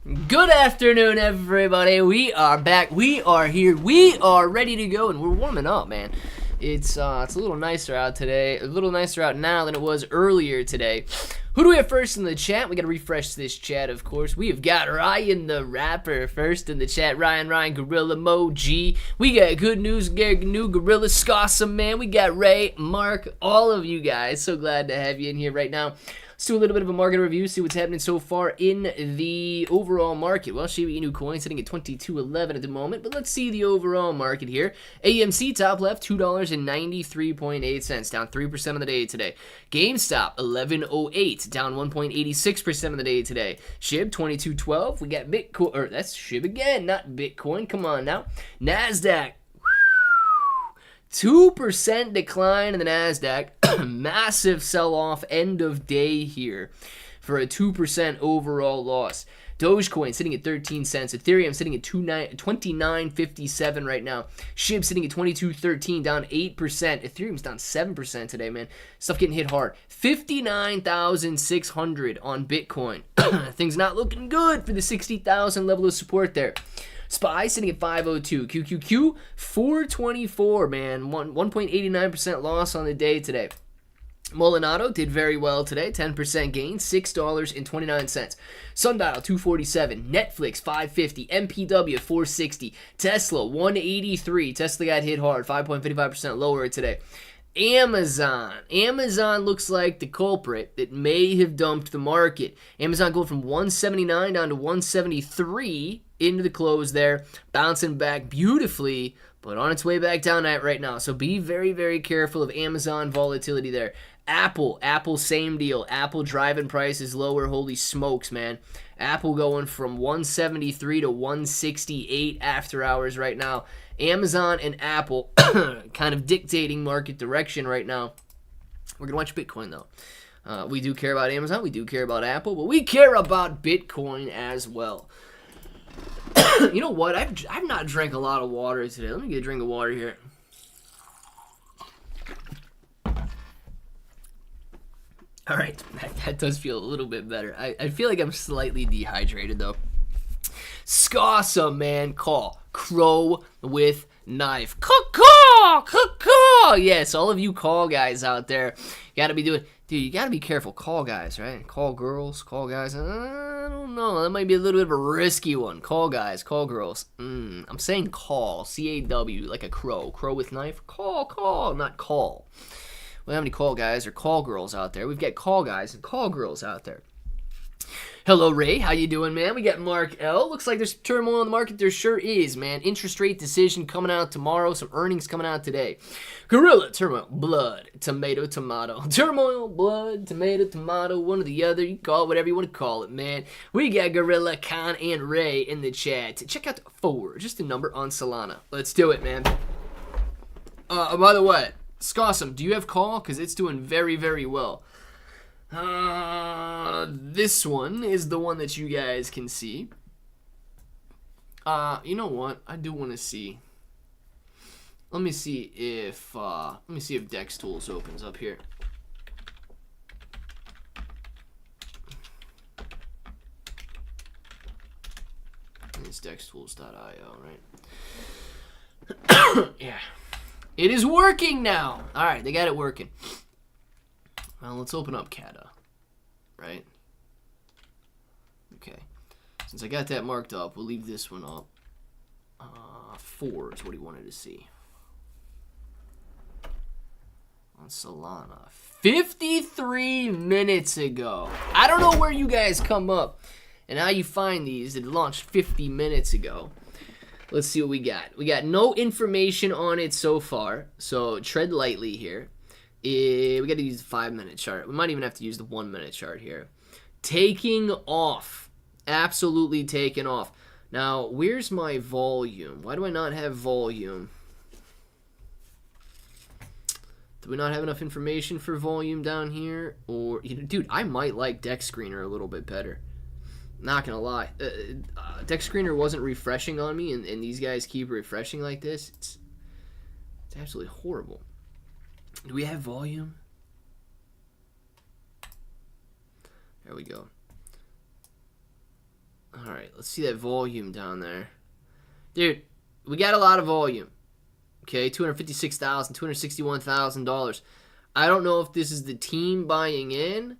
Good afternoon, everybody. We are back. We are here. We are ready to go, and we're warming up, man. It's a little nicer out today. A little nicer out now than it was earlier today. Who do we have first in the chat? We got to refresh this chat, of course. We have got Ryan the Rapper first in the chat. Ryan, Gorilla, Moji. We got Good News, New Gorilla, Scossum, man. We got Ray, Mark, all of you guys. So glad to have you in here right now. Let's do a little bit of a market review, see what's happening so far in the overall market. Well, Shiba Inu Coin sitting at 22.11 at the moment, but let's see the overall market here. AMC top left, $2.93.8, down 3% on the day today. GameStop, 11.08, down 1.86% on the day today. SHIB, 22.12. We got Bitcoin, or that's SHIB again, not Bitcoin. Come on now. NASDAQ. 2% decline in the NASDAQ. Massive sell-off end of day here for a 2% overall loss. Dogecoin sitting at 13 cents. Ethereum sitting at 29.57 right now. SHIB sitting at 22.13, down 8%. Ethereum's down 7% today, man. Stuff getting hit hard. 59,600 on Bitcoin. Things not looking good for the 60,000 level of support there. SPY sitting at 502. QQQ 424, man. 1.89% loss on the day today. Molinado did very well today. 10% gain, $6.29. Sundial 247. Netflix 550. MPW 460. Tesla 183. Tesla got hit hard. 5.55% lower today. Amazon looks like the culprit that may have dumped the market. Amazon going from 179 down to 173 into the close there, bouncing back beautifully, but on its way back down at right now. So be very, very careful of Amazon volatility there. Apple, same deal. Apple driving prices lower. Holy smokes, man. Apple going from 173 to 168 after hours right now. Amazon and Apple kind of dictating market direction right now. We're going to watch Bitcoin, though. We do care about Amazon. We do care about Apple. But we care about Bitcoin as well. You know what? I've not drank a lot of water today. Let me get a drink of water here. All right. That does feel a little bit better. I feel like I'm slightly dehydrated, though. Scossum, man. Call. Crow with knife. Caw. Yes, all of you call guys out there. You got to be doing... Dude, you got to be careful. Call guys, right? Call girls, call guys. I don't know. That might be a little bit of a risky one. Call guys, call girls. I'm saying call. C-A-W, like a crow. Crow with knife. Call, not call. We don't have any call guys or call girls out there. We've got call guys and call girls out there. Hello, Ray. How you doing, man? We got Mark L. Looks like there's turmoil in the market. There sure is, man. Interest rate decision coming out tomorrow. Some earnings coming out today. Gorilla, turmoil, blood, tomato. Turmoil, blood, tomato, one or the other. You call it whatever you want to call it, man. We got Gorilla, Khan, and Ray in the chat. Check out 4, just a number on Solana. Let's do it, man. By the way, Scossum, do you have call? Because it's doing very, very well. This one is the one that you guys can see. You know what? I do want to see. Let me see if Dex Tools opens up here. It's dextools.io, right? Yeah. It is working now. All right, they got it working. Well, let's open up Kata, right? Okay. Since I got that marked up, we'll leave this one up. 4 is what he wanted to see. On Solana. 53 minutes ago. I don't know where you guys come up and how you find these. It launched 50 minutes ago. Let's see what we got. We got no information on it so far, so tread lightly here. We got to use the 5-minute chart. We might even have to use the 1-minute chart here. Taking off. Absolutely taking off. Now, where's my volume? Why do I not have volume? Do we not have enough information for volume down here? Or, dude, I might like Dex Screener a little bit better. Not gonna lie. Dex Screener wasn't refreshing on me, and these guys keep refreshing like this. It's absolutely horrible. Do we have volume? There we go. All right, let's see that volume down there. Dude, we got a lot of volume. Okay, $256,000, $261,000. I don't know if this is the team buying in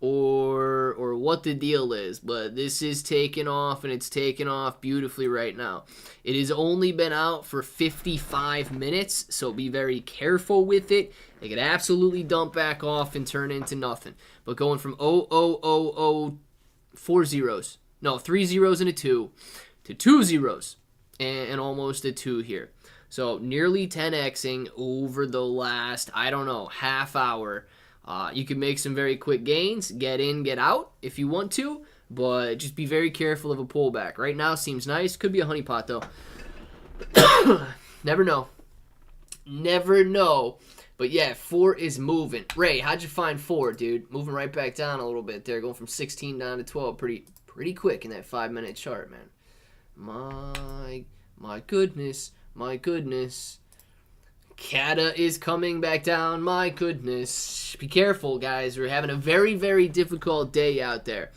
or what the deal is, but this is taking off, and it's taking off beautifully right now. It has only been out for 55 minutes, so be very careful with it. It could absolutely dump back off and turn into nothing. But going from 4 zeros, no, 3 zeros and a 2 to 2 zeros and almost a 2 here. So nearly 10xing over the last, I don't know, half hour. You can make some very quick gains, get in, get out if you want to, but just be very careful of a pullback. Right now seems nice. Could be a honeypot though. Never know. Never know. But yeah, 4 is moving. Ray, how'd you find 4, dude? Moving right back down a little bit there, going from 16 down to 12 pretty quick in that 5-minute chart, man. My goodness. My goodness. Kata is coming back down. My goodness. Be careful, guys. We're having a very, very difficult day out there.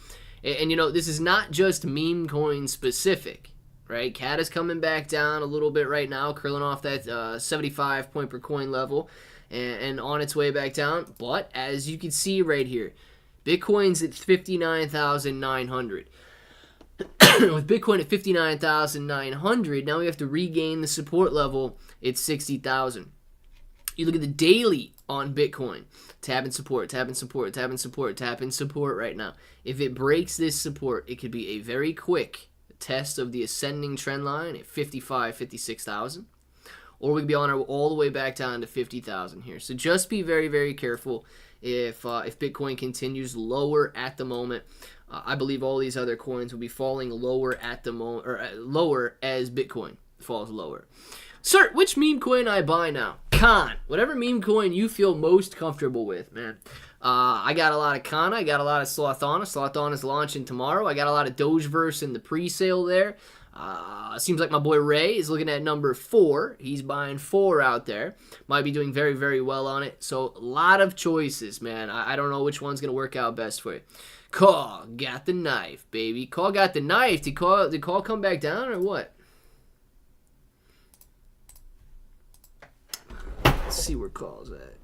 And you know, this is not just meme coin specific, right? Kata's coming back down a little bit right now, curling off that 75 point per coin level and on its way back down. But as you can see right here, Bitcoin's at 59,900. With Bitcoin at 59,900, now we have to regain the support level at 60,000. You look at the daily on Bitcoin, tapping support, tapping support, tapping support, tapping support right now. If it breaks this support, it could be a very quick test of the ascending trend line at 56,000. Or we could be on our all the way back down to 50,000 here. So just be very, very careful if Bitcoin continues lower at the moment. I believe all these other coins will be falling lower at the moment, or lower as Bitcoin falls lower. Sir, which meme coin I buy now? Con. Whatever meme coin you feel most comfortable with, man. I got a lot of Con. I got a lot of Slothana. Slothana is launching tomorrow. I got a lot of Dogeverse in the pre-sale there. Seems like my boy Ray is looking at number 4. He's buying 4 out there. Might be doing very, very well on it. So a lot of choices, man. I don't know which one's going to work out best for you. Call got the knife, baby. Call got the knife. Did Call come back down or what? Let's see where Call's at.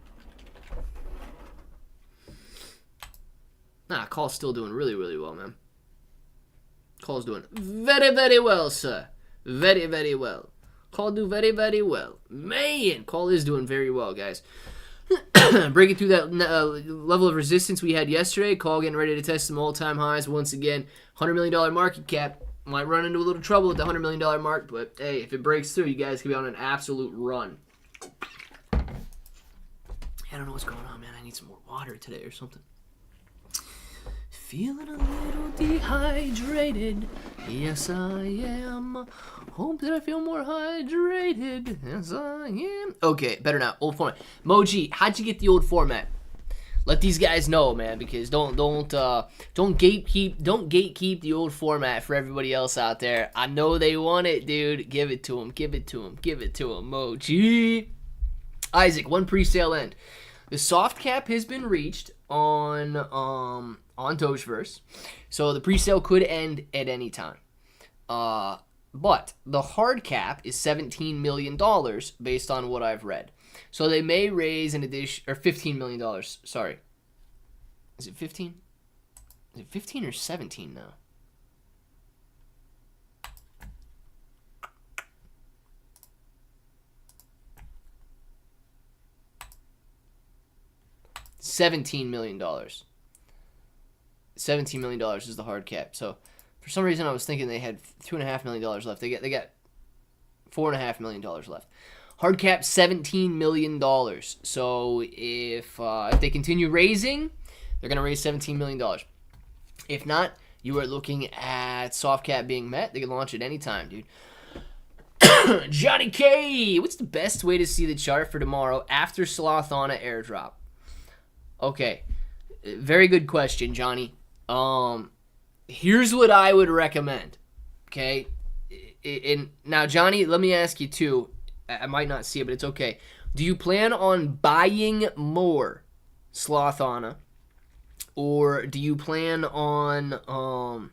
Nah, Call's still doing really, really well, man. Call's doing very, very well, sir. Very, very well. Call do very, very well. Man, Call is doing very well, guys. Breaking through that level of resistance we had yesterday. Call getting ready to test some all-time highs once again. $100 million market cap. Might run into a little trouble at the $100 million mark, but hey, if it breaks through, you guys can be on an absolute run. I don't know what's going on, man. I need some more water today or something. Feeling a little dehydrated. Yes, I am. Hope that I feel more hydrated. Yes, I am. Okay, better not. Old format. Moji, how'd you get the old format? Let these guys know, man, because don't gatekeep the old format for everybody else out there. I know they want it, dude. Give it to them. Give it to them. Give it to them, Moji. Isaac, one pre-sale end. The soft cap has been reached on Dogeverse, so the pre-sale could end at any time. But the hard cap is $17 million based on what I've read. So they may raise an addition, or $15 million. Sorry, is it 15? Is it 15 or 17 now? $17 million. $17 million is the hard cap. So for some reason I was thinking they had $2.5 million left. They got $4.5 million left. Hard cap $17 million. So if they continue raising, they're gonna raise $17 million. If not, you are looking at soft cap being met. They can launch at any time, dude. Johnny K, what's the best way to see the chart for tomorrow after Slothana airdrop? Okay, very good question, Johnny. Here's what I would recommend. Okay, and now Johnny, let me ask you too. I might not see it, but it's okay. Do you plan on buying more Slothana, or do you plan on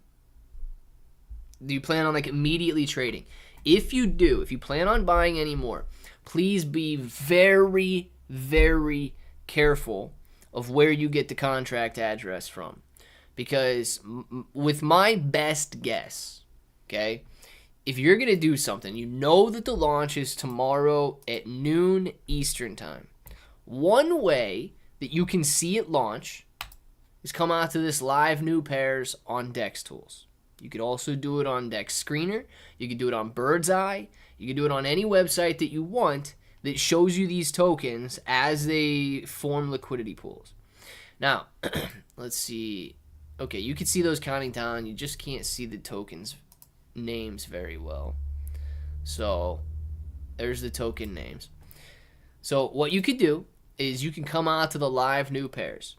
Do you plan on like immediately trading? If you do, if you plan on buying any more, please be very, very careful of where you get the contract address from. Because with my best guess, okay, if you're going to do something, you know that the launch is tomorrow at noon Eastern time. One way that you can see it launch is come out to this live new pairs on Dex Tools. You could also do it on Dex Screener. You could do it on Bird's Eye. You could do it on any website that you want that shows you these tokens as they form liquidity pools. Now, let's see. Okay, you can see those counting down. You just can't see the tokens names very well. So there's the token names. So what you could do is you can come out to the live new pairs.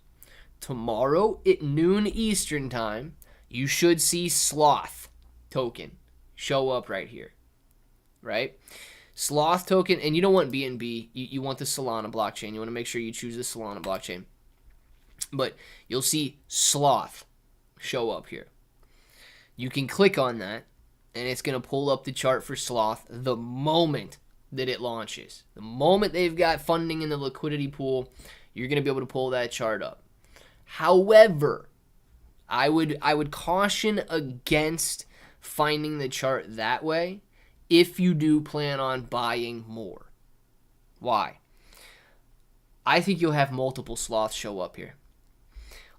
Tomorrow at noon Eastern time, you should see Sloth token show up right here, right? Sloth token, and you don't want BNB, you want the Solana blockchain. You want to make sure you choose the Solana blockchain. But you'll see Sloth show up here. You can click on that, and it's going to pull up the chart for Sloth the moment that it launches. The moment they've got funding in the liquidity pool, you're going to be able to pull that chart up. However, I would caution against finding the chart that way if you do plan on buying more. Why? I think you'll have multiple sloths show up here.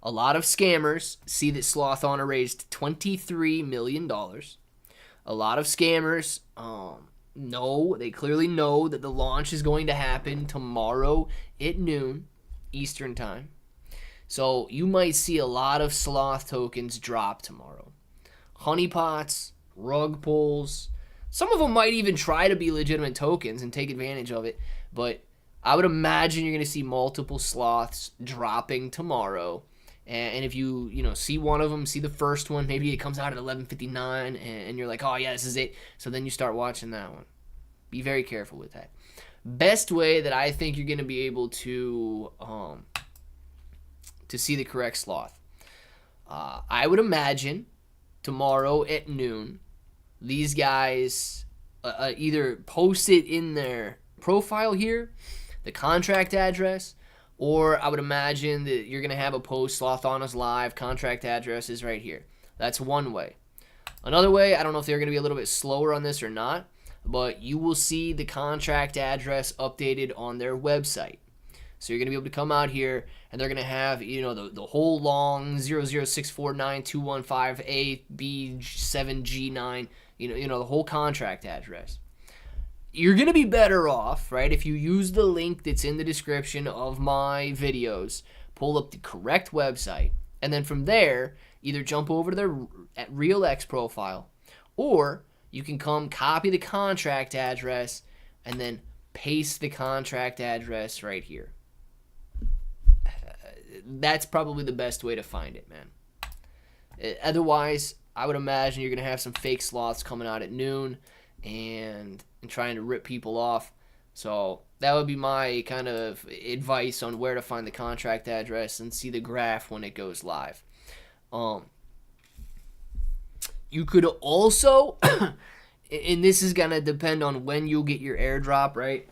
A lot of scammers see that Slothana raised $23 million. A lot of scammers they clearly know that the launch is going to happen tomorrow at noon Eastern time. So you might see a lot of sloth tokens drop tomorrow. Honeypots, rug pulls. Some of them might even try to be legitimate tokens and take advantage of it. But I would imagine you're going to see multiple sloths dropping tomorrow. And if you see one of them, see the first one, maybe it comes out at 11:59 and you're like, oh yeah, this is it. So then you start watching that one. Be very careful with that. Best way that I think you're going to be able to see the correct sloth. I would imagine tomorrow at noon, these guys either post it in their profile here, the contract address, or I would imagine that you're going to have a post, Slothana's live, contract address is right here. That's one way. Another way, I don't know if they're going to be a little bit slower on this or not, but you will see the contract address updated on their website. So you're going to be able to come out here, and they're going to have, the whole long 006492158B7G9, the whole contract address. You're going to be better off, right, if you use the link that's in the description of my videos, pull up the correct website, and then from there, either jump over to their RealX profile, or you can come copy the contract address and then paste the contract address right here. That's probably the best way to find it, man. Otherwise, I would imagine you're going to have some fake sloths coming out at noon and trying to rip people off. So that would be my kind of advice on where to find the contract address and see the graph when it goes live. You could also, and this is going to depend on when you'll get your airdrop, right?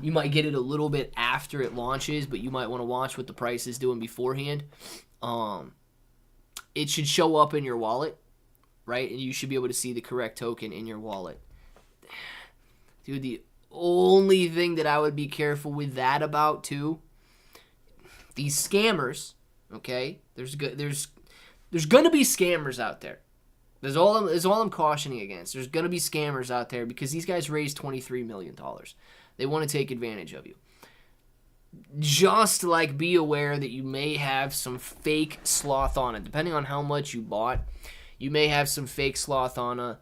You might get it a little bit after it launches, but you might want to watch what the price is doing beforehand. It should show up in your wallet, right? And you should be able to see the correct token in your wallet. Dude, the only thing that I would be careful with that about too, these scammers, okay? There's going to be scammers out there. That's all I'm cautioning against. There's going to be scammers out there because these guys raised $23 million. They want to take advantage of you. Just like be aware that you may have some fake sloth on it. Depending on how much you bought, you may have some fake sloth on a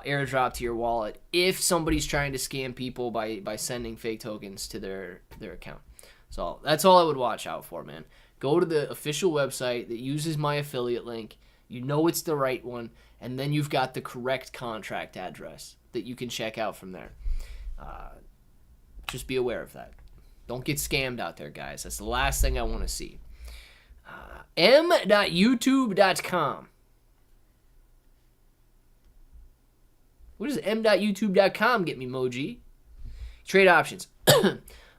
airdrop to your wallet if somebody's trying to scam people by sending fake tokens to their account. So that's all I would watch out for, man. Go to the official website that uses my affiliate link. You know it's the right one, and then you've got the correct contract address that you can check out from there. Just be aware of that. Don't get scammed out there, guys. That's the last thing I want to see. m.youtube.com. What does m.youtube.com get me, Moji? Trade options.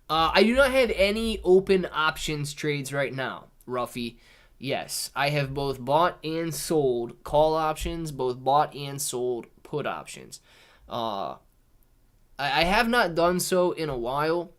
I do not have any open options trades right now, Ruffy. Yes, I have both bought and sold call options, both bought and sold put options. I have not done so in a while,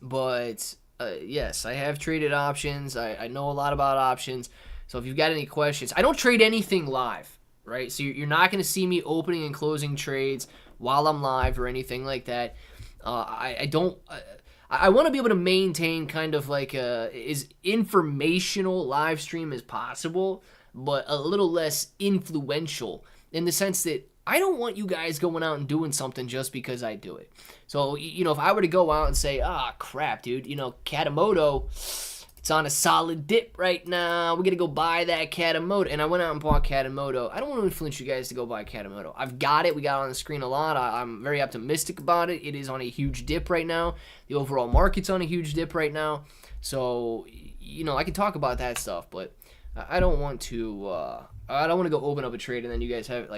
but yes, I have traded options. I know a lot about options. So if you've got any questions, I don't trade anything live, right? So you're not going to see me opening and closing trades while I'm live or anything like that. I want to be able to maintain kind of like as informational live stream as possible, but a little less influential in the sense that I don't want you guys going out and doing something just because I do it. So, you know, if I were to go out and say, crap, dude, you know, Katamoto, it's on a solid dip right now. We're going to go buy that Katamoto. And I went out and bought Katamoto. I don't want to influence you guys to go buy Katamoto. I've got it. We got it on the screen a lot. I'm very optimistic about it. It is on a huge dip right now. The overall market's on a huge dip right now. So, you know, I can talk about that stuff, but I don't want to go open up a trade and then you guys have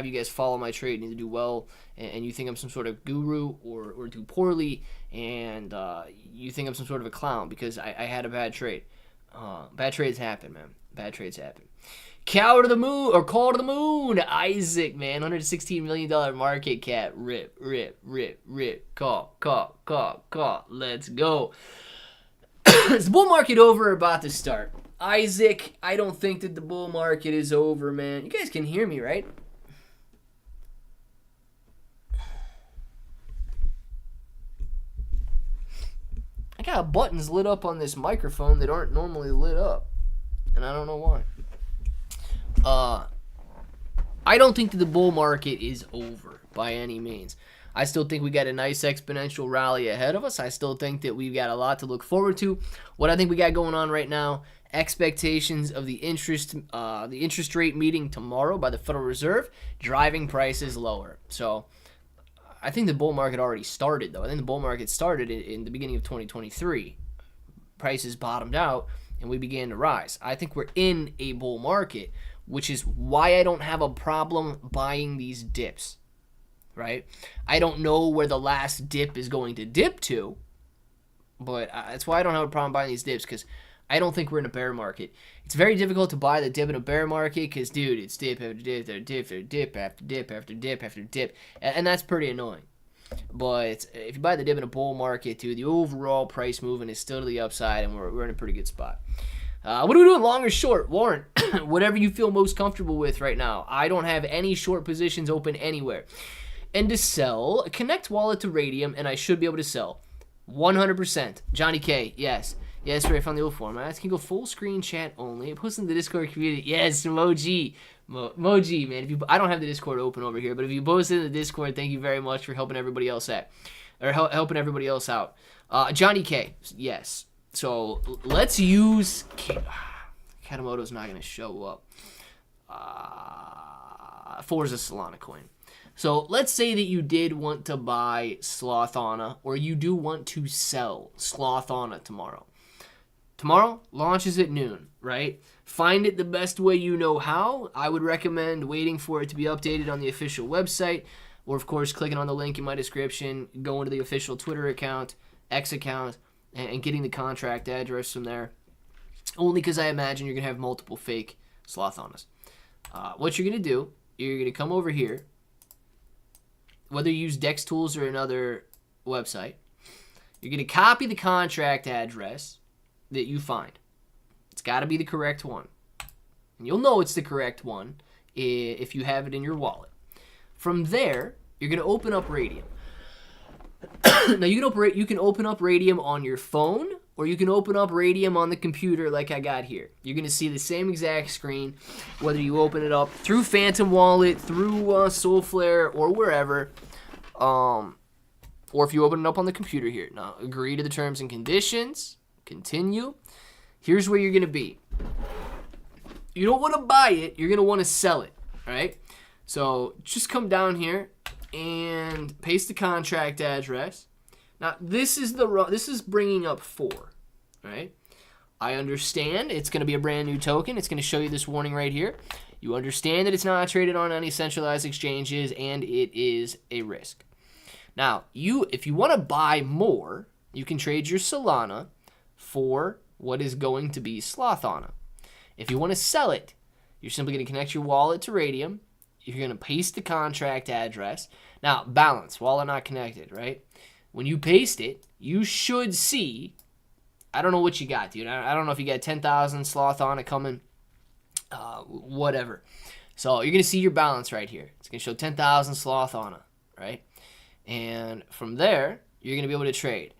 you guys follow my trade and to do well, and you think I'm some sort of guru or do poorly, and you think I'm some sort of a clown because I had a bad trade. Bad trades happen, man. Bad trades happen. Call to the moon. Isaac, man. $116 million market cap. Rip. Call. Let's go. Is the bull market over or about to start? Isaac, I don't think that the bull market is over, man. You guys can hear me, right? I got buttons lit up on this microphone that aren't normally lit up, and I don't know why. I don't think that the bull market is over by any means. I still think we got a nice exponential rally ahead of us. I still think that we've got a lot to look forward to. What I think we got going on right now, expectations of the interest rate meeting tomorrow by the Federal Reserve, driving prices lower. So I think the bull market already started, though. I think the bull market started in the beginning of 2023. Prices bottomed out, and we began to rise. I think we're in a bull market, which is why I don't have a problem buying these dips, right? I don't know where the last dip is going to dip to, but that's why I don't have a problem buying these dips, because I don't think we're in a bear market. It's very difficult to buy the dip in a bear market because, dude, it's dip after dip after dip after dip after dip after dip after dip, and that's pretty annoying. But if you buy the dip in a bull market, dude, the overall price movement is still to the upside, and we're in a pretty good spot. What are we doing, long or short? Warren, whatever you feel most comfortable with right now. I don't have any short positions open anywhere. And to sell, connect wallet to Radium, and I should be able to sell. 100%. Johnny K, yes. Yes, right, I found the old format. I can go full screen chat only. Post in the Discord community. Yes, Moji. Moji, man. I don't have the Discord open over here, but if you post in the Discord, thank you very much for helping everybody else out. Johnny K, yes. So let's use Katamoto's not going to show up. Forza Solana coin. So let's say that you did want to buy Slothana, or you do want to sell Slothana tomorrow. Tomorrow launches at noon, right? Find it the best way you know how. I would recommend waiting for it to be updated on the official website, or of course clicking on the link in my description, going to the official Twitter account, X account, and getting the contract address from there. Only because I imagine you're going to have multiple fake Slothanas. What you're going to do, you're going to come over here, whether you use Dex Tools or another website, you're going to copy the contract address that you find. It's got to be the correct one. And you'll know it's the correct one if you have it in your wallet. From there, you're going to open up Radium. Now, you can open up Radium on your phone, or you can open up Radium on the computer like I got here. You're going to see the same exact screen, whether you open it up through Phantom Wallet, through Soulflare, or wherever, or if you open it up on the computer here. Now, agree to the terms and conditions. Continue. Here's where you're going to be. You don't want to buy it. You're going to want to sell it, all right? So just come down here and paste the contract address. Now, this is bringing up 4, right? I understand it's going to be a brand new token. It's going to show you this warning right here. You understand that it's not traded on any centralized exchanges and it is a risk. Now, if you want to buy more, you can trade your Solana for what is going to be Slothana. If you want to sell it, you're simply going to connect your wallet to Radium. You're going to paste the contract address. Now, balance, wallet not connected, right? When you paste it, you should see, I don't know what you got, dude. I don't know if you got 10,000 sloth on it coming, whatever. So you're going to see your balance right here. It's going to show 10,000 sloth on it, right? And from there, you're going to be able to trade.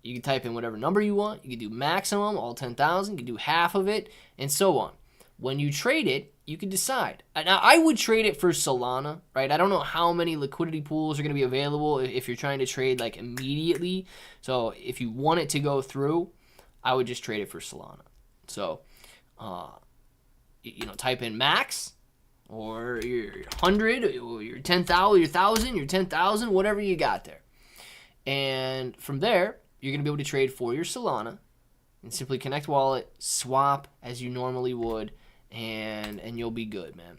You can type in whatever number you want. You can do maximum, all 10,000. You can do half of it, and so on. When you trade it, you can decide. Now, I would trade it for Solana, right? I don't know how many liquidity pools are going to be available if you're trying to trade like immediately. So if you want it to go through, I would just trade it for Solana. So, type in max or your 100 or your 10,000, your 1,000, your 10,000, whatever you got there. And from there, you're going to be able to trade for your Solana and simply connect wallet, swap as you normally would, and you'll be good, man.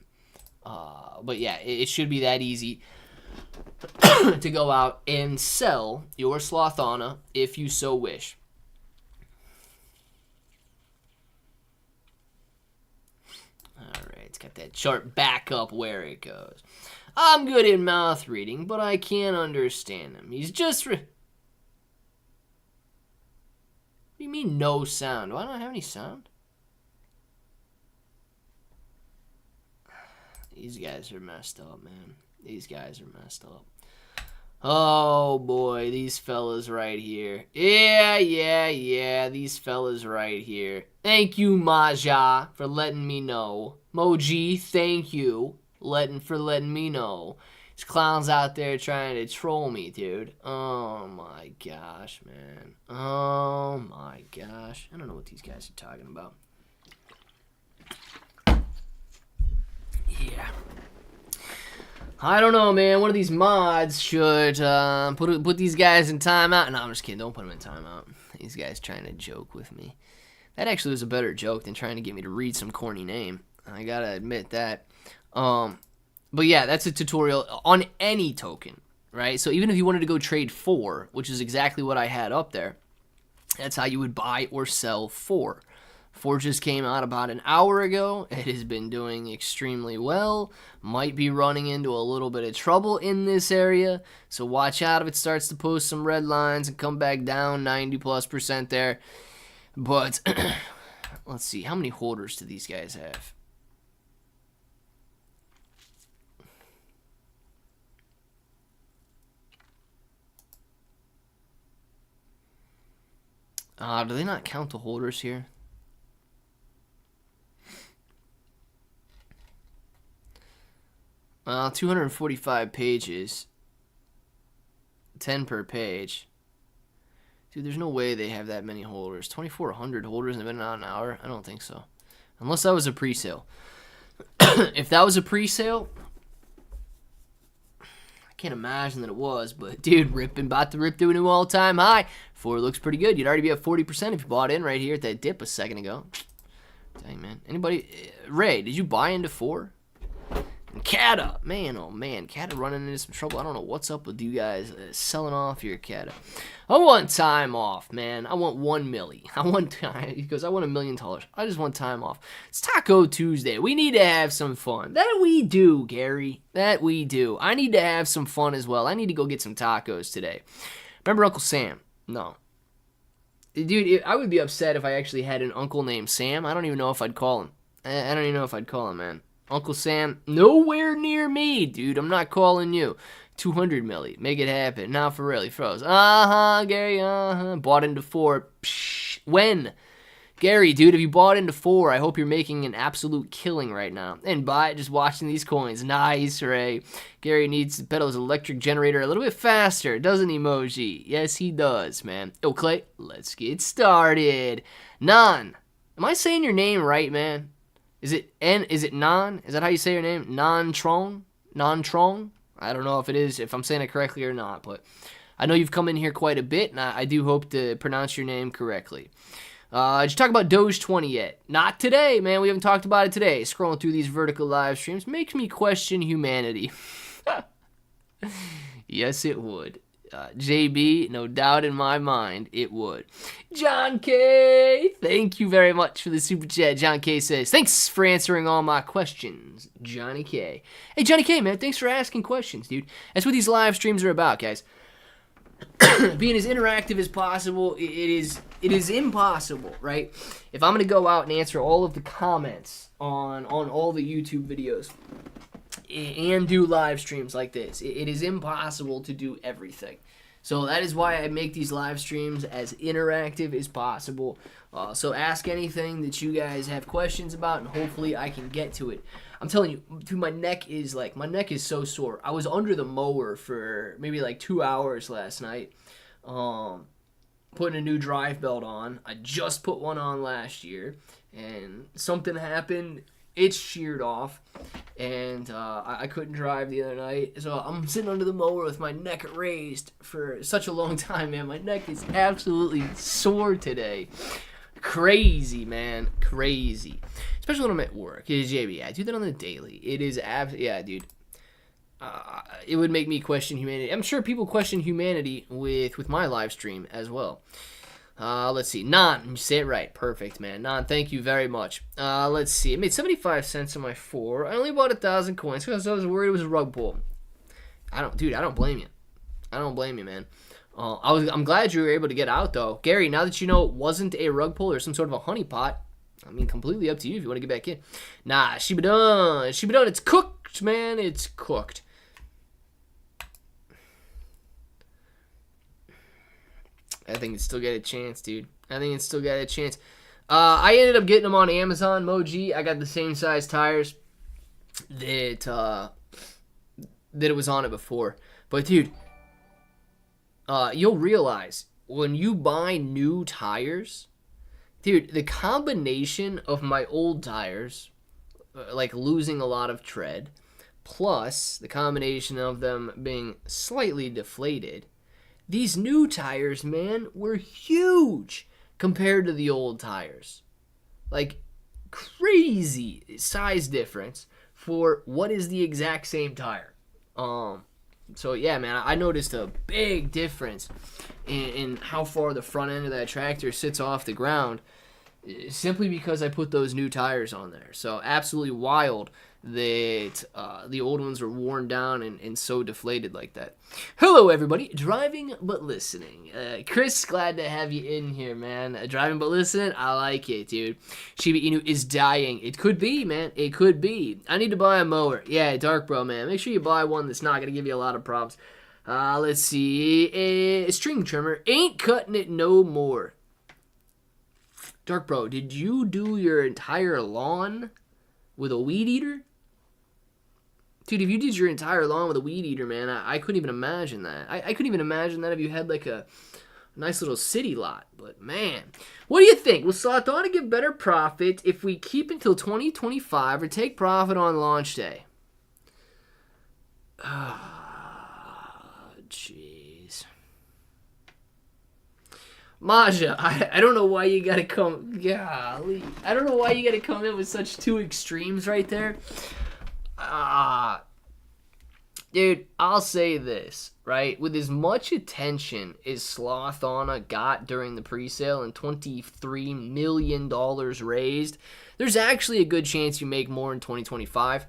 But yeah, it should be that easy to go out and sell your Slothana if you so wish. Alright, it's got that chart back up where it goes. I'm good at mouth reading, but I can't understand him. He's just... What do you mean no sound? Do I not have any sound? These guys are messed up, man. These guys are messed up. Oh, boy. These fellas right here. Yeah. These fellas right here. Thank you, Maja, for letting me know. Moji, thank you for letting me know. These clowns out there trying to troll me, dude. Oh, my gosh, man. Oh, my gosh. I don't know what these guys are talking about. Yeah. I don't know, man. One of these mods should put these guys in timeout. No, I'm just kidding. Don't put them in timeout. These guys trying to joke with me. That actually was a better joke than trying to get me to read some corny name. I gotta admit that. But yeah, that's a tutorial on any token, right? So even if you wanted to go trade 4, which is exactly what I had up there, that's how you would buy or sell 4. 4 just came out about an hour ago. It has been doing extremely well. Might be running into a little bit of trouble in this area. So watch out if it starts to post some red lines and come back down 90+% there. But let's see. How many holders do these guys have? Do they not count the holders here? Well, 245 pages. 10 per page. Dude, there's no way they have that many holders. 2,400 holders in about an hour? I don't think so. Unless that was a pre-sale. If that was a pre-sale, I can't imagine that it was, but dude, about to rip through a new all-time high. 4 looks pretty good. You'd already be at 40% if you bought in right here at that dip a second ago. Dang, man. Anybody? Ray, did you buy into 4? And Kata, man, oh man, Kata running into some trouble. I don't know what's up with you guys selling off your Kata. I want time off, man. I want 1 milli. I want time. He goes, I want $1 million. I just want time off. It's Taco Tuesday. We need to have some fun. That we do, Gary. That we do. I need to have some fun as well. I need to go get some tacos today. Remember Uncle Sam? No. Dude, I would be upset if I actually had an uncle named Sam. I don't even know if I'd call him. I don't even know if I'd call him, man. Uncle Sam, nowhere near me, dude. I'm not calling you. 200 milli. Make it happen. Now for real, he froze. Gary, Bought into 4. Psh, when? Gary, dude, if you bought into 4, I hope you're making an absolute killing right now. And buy it just watching these coins. Nice, Ray. Gary needs to pedal his electric generator a little bit faster, doesn't he, Moji? Yes, he does, man. Okay, let's get started. Nan. Am I saying your name right, man? Is it Non? Is that how you say your name? Non-Trong? Non-Trong? I don't know if it is, if I'm saying it correctly or not, but I know you've come in here quite a bit, and I do hope to pronounce your name correctly. Did you talk about Doge 20 yet? Not today, man. We haven't talked about it today. Scrolling through these vertical live streams makes me question humanity. Yes, it would. JB, no doubt in my mind, it would. John K, thank you very much for the super chat. John K says, thanks for answering all my questions, Johnny K. Hey, Johnny K, man, thanks for asking questions, dude. That's what these live streams are about, guys. Being as interactive as possible. It is impossible, right? If I'm going to go out and answer all of the comments on all the YouTube videos and do live streams like this, it is impossible to do everything. So that is why I make these live streams as interactive as possible. So ask anything that you guys have questions about, and hopefully I can get to it. I'm telling you, dude, my neck is so sore. I was under the mower for maybe like 2 hours last night, putting a new drive belt on. I just put one on last year, and something happened. It sheared off, and I couldn't drive the other night. So I'm sitting under the mower with my neck raised for such a long time, man. My neck is absolutely sore today. Crazy, man. Crazy. Especially when I'm at work. JB, I do that on the daily. It is yeah, dude. It would make me question humanity. I'm sure people question humanity with my live stream as well. Let's see. Nan, you say it right. Perfect, man. Nan, thank you very much. Let's see. I made 75 cents on my 4. I only bought 1,000 coins because I was worried it was a rug pull. I don't blame you. I don't blame you, man. I'm glad you were able to get out, though. Gary, now that you know it wasn't a rug pull or some sort of a honeypot, I mean, completely up to you if you want to get back in. Nah, Shiba Inu, it's cooked, man. It's cooked. I think it's still got a chance, dude. I think it's still got a chance. I ended up getting them on Amazon, Moji. I got the same size tires that it was on it before. But, dude, you'll realize when you buy new tires, dude, the combination of my old tires, like losing a lot of tread, plus the combination of them being slightly deflated, these new tires, man, were huge compared to the old tires. Like, crazy size difference for what is the exact same tire. So, yeah, man, I noticed a big difference in how far the front end of that tractor sits off the ground simply because I put those new tires on there. So, absolutely wild that the old ones were worn down and so deflated like that. Hello, everybody. Driving but listening. Chris, glad to have you in here, man. Driving but listening, I like it, dude. Shiba Inu is dying. It could be, man. It could be. I need to buy a mower. Yeah, Dark Bro, man. Make sure you buy one that's not going to give you a lot of problems. Let's see. A string trimmer. Ain't cutting it no more. Dark Bro, did you do your entire lawn with a weed eater? Dude, if you did your entire lawn with a weed eater, man, I couldn't even imagine that. I couldn't even imagine that if you had, like, a nice little city lot. But, man, what do you think? Will Solana give better profit if we keep until 2025 or take profit on launch day? Ah, jeez. Maja, I don't know why you gotta come... Golly. I don't know why you gotta come in with such two extremes right there. Dude, I'll say this, right? With as much attention as Slothana got during the presale and $23 million raised, there's actually a good chance you make more in 2025.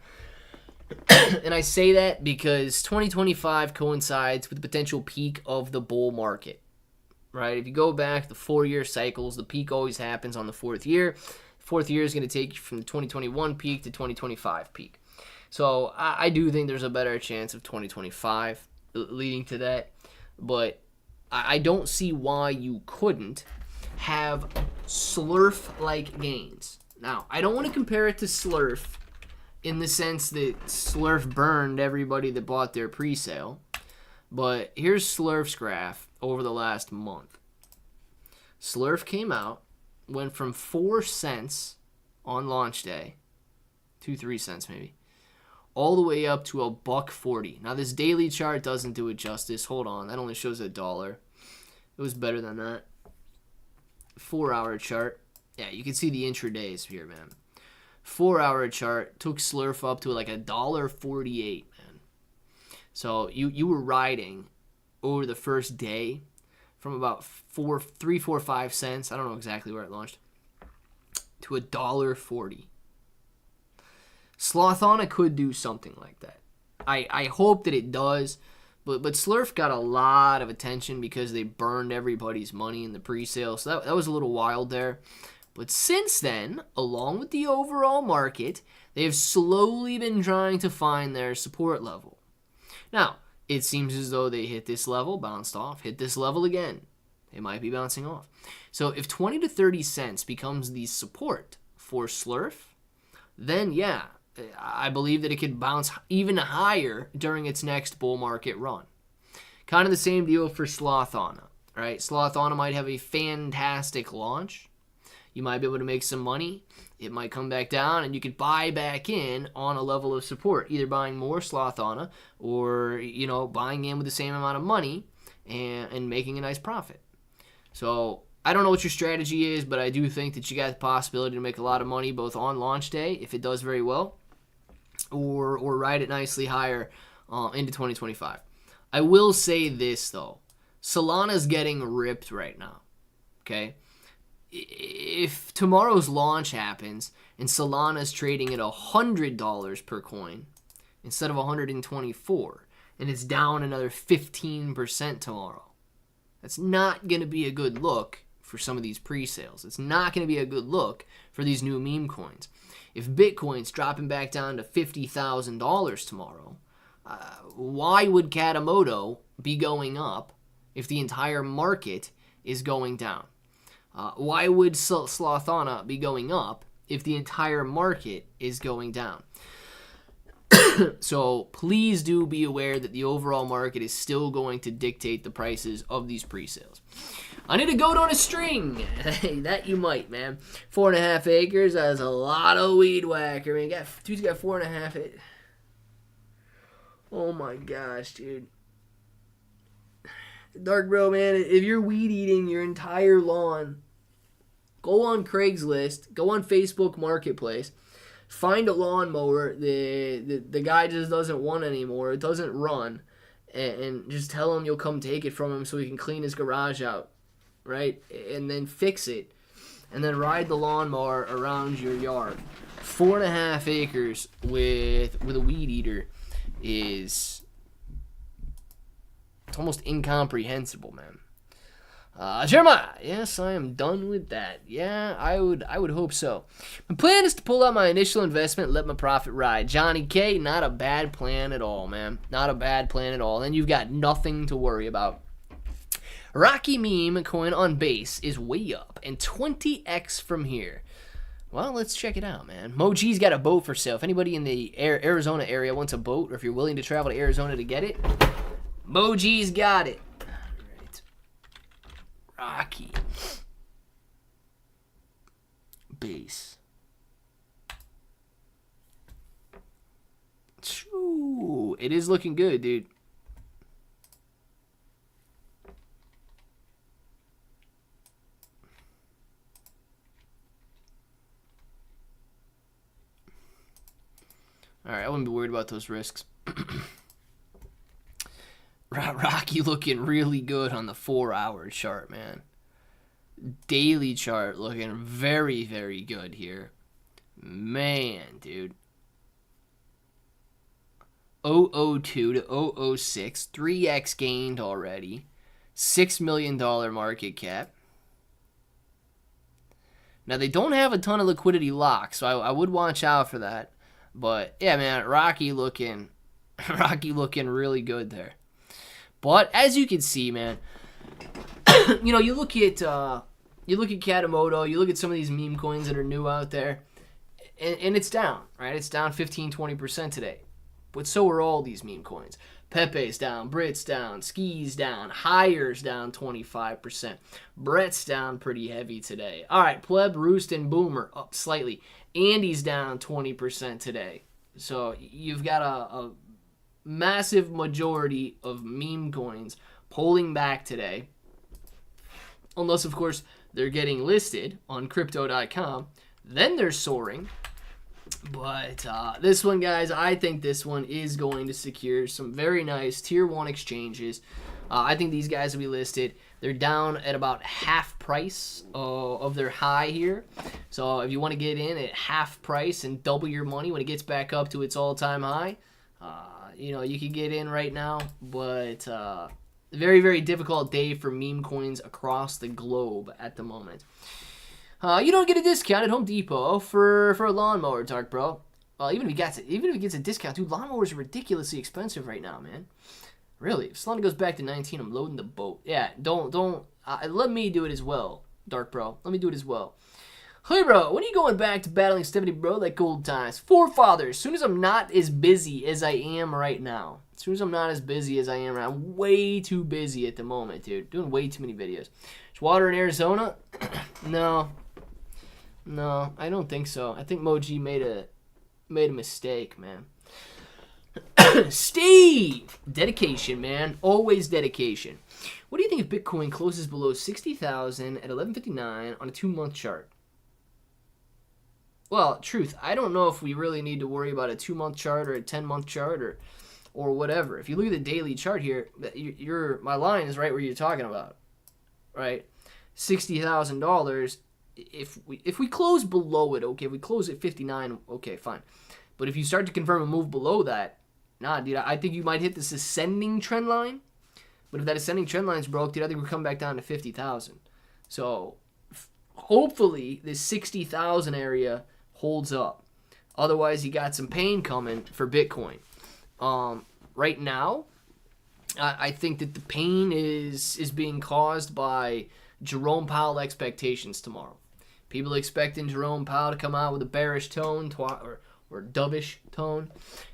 And I say that because 2025 coincides with the potential peak of the bull market, right? If you go back the 4-year cycles, the peak always happens on the 4th year. The 4th year is going to take you from the 2021 peak to 2025 peak. So I do think there's a better chance of 2025 leading to that. But I don't see why you couldn't have Slurf-like gains. Now, I don't want to compare it to Slurf in the sense that Slurf burned everybody that bought their pre-sale. But here's Slurf's graph over the last month. Slurf came out, went from 4 cents on launch day, 3 cents maybe, all the way up to $1.40. Now this daily chart doesn't do it justice. Hold on, that only shows $1. It was better than that. 4-hour chart. Yeah, you can see the intradays here, man. 4-hour chart took Slurf up to like $1.48, man. So you were riding over the first day from about 3, 4, 5 cents. I don't know exactly where it launched, to $1.40. Slothana could do something like that. I hope that it does, but Slurf got a lot of attention because they burned everybody's money in the pre-sale, so that was a little wild there. But since then, along with the overall market, they have slowly been trying to find their support level. Now, it seems as though they hit this level, bounced off, hit this level again. They might be bouncing off. So if 20 to 30 cents becomes the support for Slurf, then yeah, I believe that it could bounce even higher during its next bull market run. Kind of the same deal for Slothana, right? Slothana might have a fantastic launch. You might be able to make some money. It might come back down, and you could buy back in on a level of support, either buying more Slothana or, buying in with the same amount of money and making a nice profit. So I don't know what your strategy is, but I do think that you got the possibility to make a lot of money both on launch day, if it does very well, or ride it nicely higher into 2025. I will say this, though. Solana's getting ripped right now, okay? If tomorrow's launch happens and Solana's trading at $100 per coin instead of $124, and it's down another 15% tomorrow, that's not going to be a good look for some of these pre-sales. It's not going to be a good look for these new meme coins. If Bitcoin's dropping back down to $50,000 tomorrow, why would Katamoto be going up if the entire market is going down? Why would Slothana be going up if the entire market is going down? So please do be aware that the overall market is still going to dictate the prices of these pre-sales. I need a goat on a string. Hey, that you might, man. 4.5 acres. That's a lot of weed whacker. I mean, dude's got 4.5. Oh my gosh, dude. Dark bro, man, if you're weed eating your entire lawn, go on Craigslist, go on Facebook Marketplace, find a lawnmower the guy just doesn't want anymore, it doesn't run, and just tell him you'll come take it from him so he can clean his garage out, right? And then fix it, and then ride the lawnmower around your yard. 4.5 acres with a weed eater is... it's almost incomprehensible, man. Jeremiah, yes, I am done with that. Yeah, I would hope so. My plan is to pull out my initial investment and let my profit ride. Johnny K, not a bad plan at all, man. Not a bad plan at all. And you've got nothing to worry about. Rocky Meme coin on base is way up and 20x from here. Well, let's check it out, man. Moji's got a boat for sale. If anybody in the Arizona area wants a boat, or if you're willing to travel to Arizona to get it, Moji's got it. All right. Rocky. Base. Ooh, it is looking good, dude. All right, I wouldn't be worried about those risks. Rocky looking really good on the 4-hour chart, man. Daily chart looking very, very good here. Man, dude. 002 to 006, 3x gained already. $6 million market cap. Now, they don't have a ton of liquidity locked, so I would watch out for that. But, yeah, man, Rocky looking really good there. But as you can see, man, you look at Katamoto, you look at some of these meme coins that are new out there, and it's down, right? It's down 15-20% today. But so are all these meme coins. Pepe's down, Brit's down, Ski's down, Hire's down 25%. Brett's down pretty heavy today. All right, Pleb, Roost, and Boomer up slightly. Andy's down 20% today. So you've got a massive majority of meme coins pulling back today. Unless, of course, they're getting listed on crypto.com. Then they're soaring. But this one, guys, I think this one is going to secure some very nice tier 1 exchanges. I think these guys will be listed. They're down at about half price of their high here. So if you want to get in at half price and double your money when it gets back up to its all-time high, you know, you can get in right now. But very, very difficult day for meme coins across the globe at the moment. You don't get a discount at Home Depot for a lawnmower, Dark Bro. Well, even if he gets a discount, dude, lawnmowers are ridiculously expensive right now, man. Really, if Solana goes back to 19, I'm loading the boat. Yeah, don't. Let me do it as well, Dark Bro. Let me do it as well. Hey, bro, when are you going back to battling Stephanie, bro, like old times? Forefathers, as soon as I'm not as busy as I am right now. As soon as I'm not as busy as I am right now. I'm way too busy at the moment, dude. Doing way too many videos. Is water in Arizona? No, I don't think so. I think Moji made a mistake, man. Steve! Dedication, man. Always dedication. What do you think if Bitcoin closes below 60,000 at 11:59 on a 2-month chart? Well, truth, I don't know if we really need to worry about a 2-month chart or a 10-month chart or whatever. If you look at the daily chart here, my line is right where you're talking about, right? $60,000. If we close below it, okay, if we close at 59, okay, fine. But if you start to confirm a move below that, nah, dude, I think you might hit this ascending trend line. But if that ascending trend line's broke, dude, I think we're coming back down to 50,000. So hopefully this 60,000 area holds up. Otherwise, you got some pain coming for Bitcoin. Right now, I think that the pain is being caused by Jerome Powell expectations tomorrow. People expecting Jerome Powell to come out with a bearish tone or dovish tone,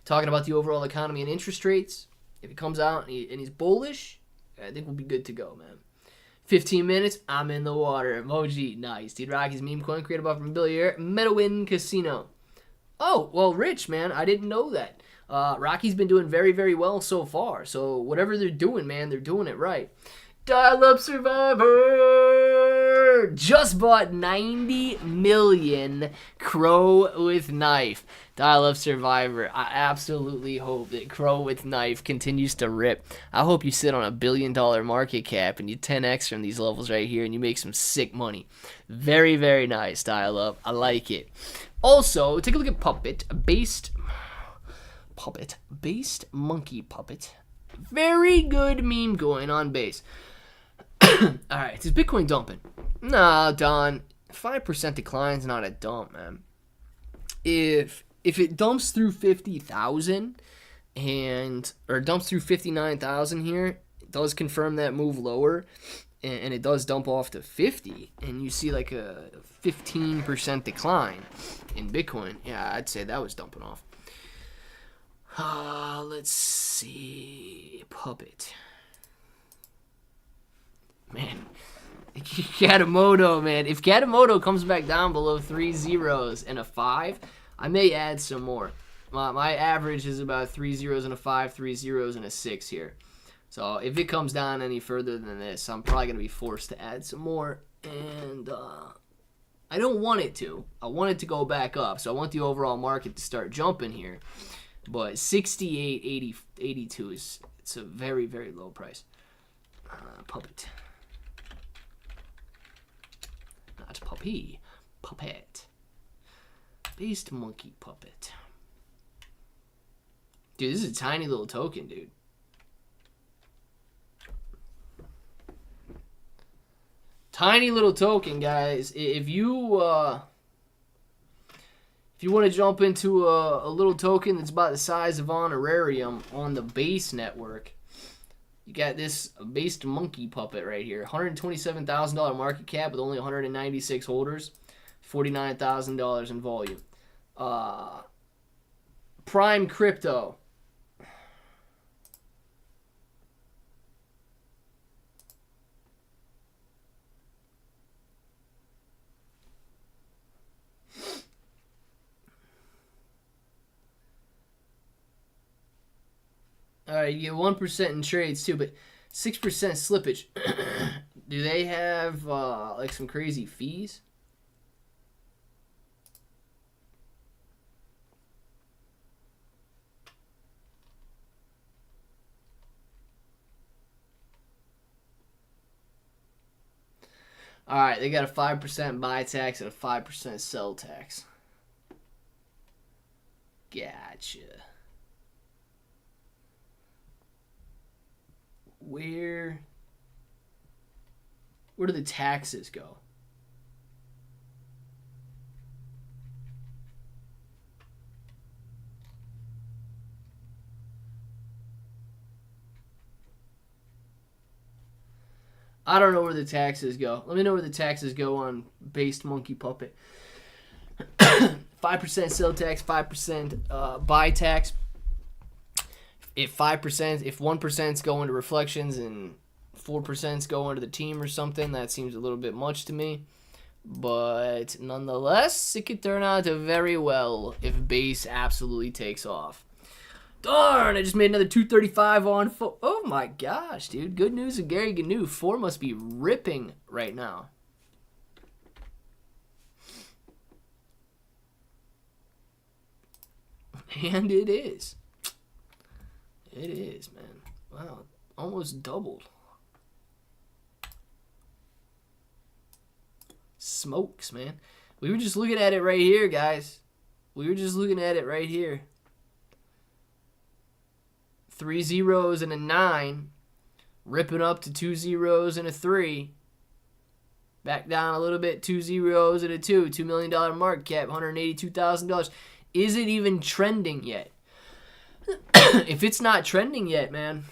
talking about the overall economy and interest rates. If he comes out and he's bullish, I think we'll be good to go, man. 15 minutes, I'm in the water. Emoji, nice. Dude, Rocky's meme coin created by from Billiard, Medowin Casino. Oh, well, Rich, man, I didn't know that. Rocky's been doing very, very well so far. So whatever they're doing, man, they're doing it right. Dial-Up Survivor just bought 90 million Crow with Knife. Dial-Up Survivor. I absolutely hope that Crow with Knife continues to rip. I hope you sit on $1 billion market cap and you 10x from these levels right here and you make some sick money. Very, very nice, Dial-Up. I like it. Also, take a look at Puppet. Based monkey puppet. Very good meme going on base. Alright, is Bitcoin dumping? Nah, Don. 5% decline is not a dump, man. If it dumps through 50,000 or dumps through 59,000 here, it does confirm that move lower, and it does dump off to 50, and you see like a 15% decline in Bitcoin. Yeah, I'd say that was dumping off. Let's see. Puppet. Man. Katamoto, man. If Katamoto comes back down below 3 zeros and a 5, I may add some more. My average is about 3 zeros and a 5, 3 zeros and a 6 here. So if it comes down any further than this, I'm probably going to be forced to add some more. And I don't want it to. I want it to go back up. So I want the overall market to start jumping here. But 68.82 it's a very, very low price. Puppet. Not puppy. Puppet. Based monkey puppet. Dude, this is a tiny little token, dude. Tiny little token, guys. If you want to jump into a little token that's about the size of Honorarium on the Base network, you got this Based monkey puppet right here. $127,000 market cap with only 196 holders. $49,000 in volume. Prime Crypto. All right, you get 1% in trades too, but 6% slippage. Do they have like some crazy fees? All right, they got a 5% buy tax and a 5% sell tax. Gotcha. Where do the taxes go? I don't know where the taxes go. Let me know where the taxes go on Based Monkey Puppet. 5% sell tax, 5% buy tax. If 1%'s going to reflections and 4%'s going to the team or something, that seems a little bit much to me. But nonetheless, it could turn out very well if Base absolutely takes off. Darn, I just made another 235 on 4. Oh my gosh, dude. Good news of Gary Gnu. 4 must be ripping right now. And it is. It is, man. Wow. Almost doubled. Smokes, man. We were just looking at it right here, guys. We were just looking at it right here. 3 zeros and a 9. Ripping up to 2 zeros and a 3. Back down a little bit. 2 zeros and a 2. $2 million market cap. $182,000. Is it even trending yet? If it's not trending yet, man.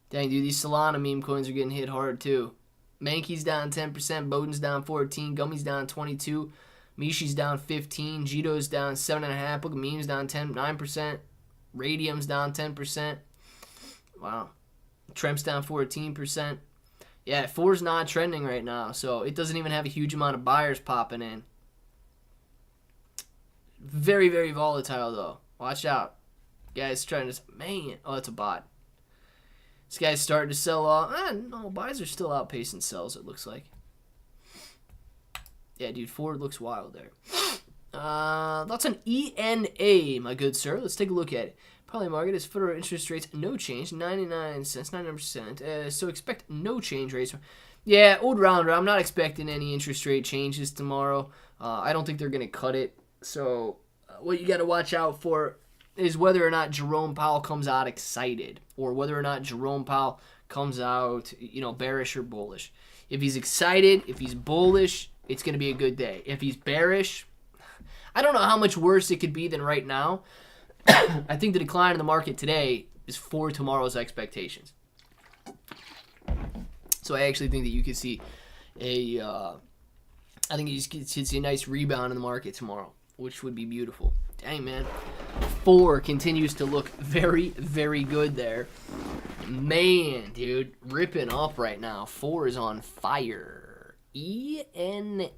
Dang, dude, these Solana meme coins are getting hit hard, too. Mankey's down 10%. Bowden's down 14%. Gummy's down 22%. Mishi's down 15%. Jito's down 7.5%. Book of Memes down 9%. Radium's down 10%. Wow. Tremp's down 14%. Yeah, 4's not trending right now, so it doesn't even have a huge amount of buyers popping in. Very, very volatile, though. Watch out. Guy's trying to... Man. Oh, it's a bot. This guy's starting to sell off. No, buys are still outpacing sells, it looks like. Yeah, dude, Ford looks wild there. That's an ENA, my good sir. Let's take a look at it. Probably market is federal interest rates, no change, 99 cents, 99%. So expect no change rates. Yeah, old rounder, I'm not expecting any interest rate changes tomorrow. I don't think they're going to cut it. So what you got to watch out for is whether or not Jerome Powell comes out excited or whether or not Jerome Powell comes out, bearish or bullish. If he's excited, if he's bullish, it's going to be a good day. If he's bearish, I don't know how much worse it could be than right now. I think the decline in the market today is for tomorrow's expectations. So I actually think that you could see I think you could see a nice rebound in the market tomorrow, which would be beautiful. Dang, man. 4 continues to look very, very good there. Man, dude, ripping up right now. 4 is on fire. ENA.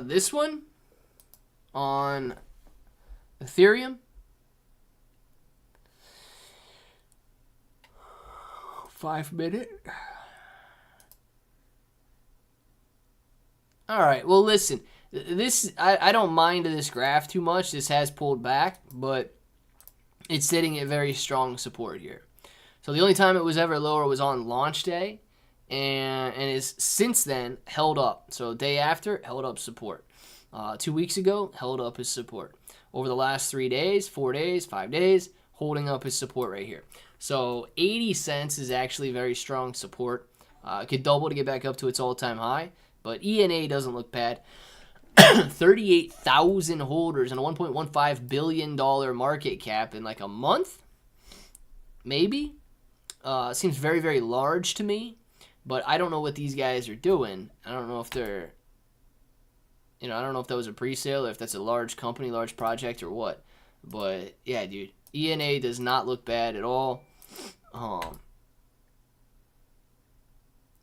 This one on Ethereum. 5 minute. All right. Well, listen. This I don't mind this graph too much. This has pulled back, but it's sitting at very strong support here. So the only time it was ever lower was on launch day, and is since then held up. So day after, held up support. 2 weeks ago, held up his support. Over the last 3 days, 4 days, 5 days, holding up his support right here. So 80 cents is actually very strong support. It could double to get back up to its all-time high, but ENA doesn't look bad. 38,000 holders and a $1.15 billion market cap in like a month? Maybe? Seems very, very large to me, but I don't know what these guys are doing. I don't know if they're... I don't know if that was a pre-sale or if that's a large company, large project or what. But, yeah, dude. ENA does not look bad at all.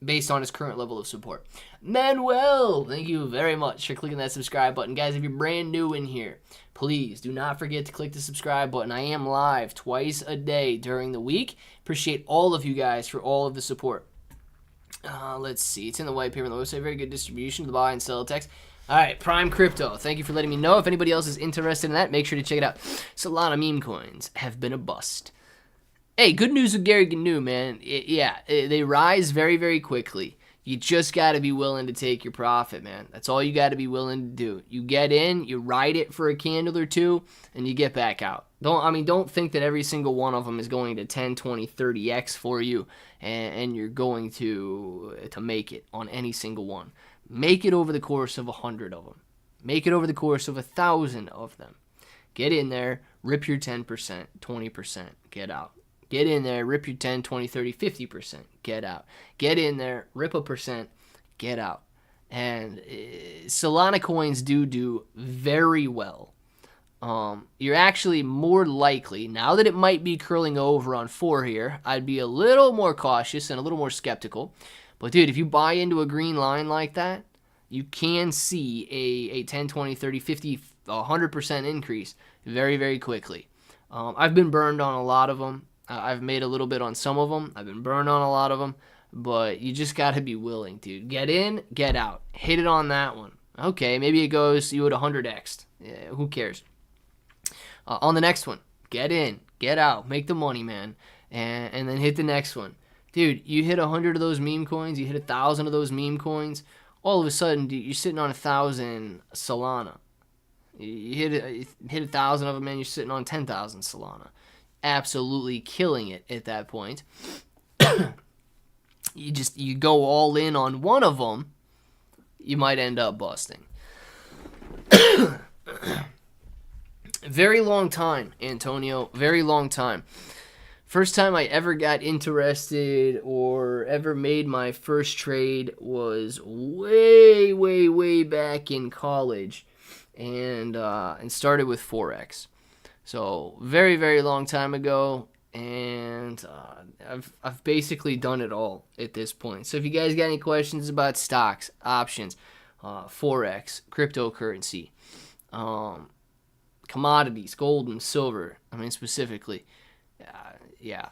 based on its current level of support. Manuel, thank you very much for clicking that subscribe button. Guys, if you're brand new in here, please do not forget to click the subscribe button. I am live twice a day during the week. Appreciate all of you guys for all of the support. Let's see. It's in the white paper on the website. Very good distribution to the buy and sell text. All right, Prime Crypto. Thank you for letting me know. If anybody else is interested in that, make sure to check it out. Solana meme coins have been a bust. Hey, good news with Gary Gnu, man. They rise very, very quickly. You just got to be willing to take your profit, man. That's all you got to be willing to do. You get in, you ride it for a candle or two, and you get back out. Don't think that every single one of them is going to 10, 20, 30x for you, and you're going to make it on any single one. Make it over the course of 100 of them. Make it over the course of 1,000 of them. Get in there, rip your 10%, 20%, get out. Get in there, rip your 10, 20, 30, 50%, get out. Get in there, rip a percent, get out. And Solana coins do very well. You're actually more likely, now that it might be curling over on 4 here, I'd be a little more cautious and a little more skeptical. But dude, if you buy into a green line like that, you can see a 10, 20, 30, 50, 100% increase very, very quickly. I've been burned on a lot of them. I've made a little bit on some of them. I've been burned on a lot of them. But you just got to be willing, dude. Get in, get out. Hit it on that one. Okay, maybe it goes, you would 100x. Yeah, who cares? On the next one, get in, get out. Make the money, man. And then hit the next one. Dude, you hit 100 of those meme coins. You hit 1,000 of those meme coins. All of a sudden, dude, you're sitting on 1,000 Solana. You hit 1,000 of them, man. You're sitting on 10,000 Solana. Absolutely killing it at that point. You go all in on one of them, you might end up busting. Very long time, Antonio. Very long time. First time I ever got interested or ever made my first trade was way, way, way back in college, and started with Forex. So very, very long time ago, and I've basically done it all at this point. So if you guys got any questions about stocks, options, Forex, cryptocurrency, commodities, gold and silver, specifically, yeah.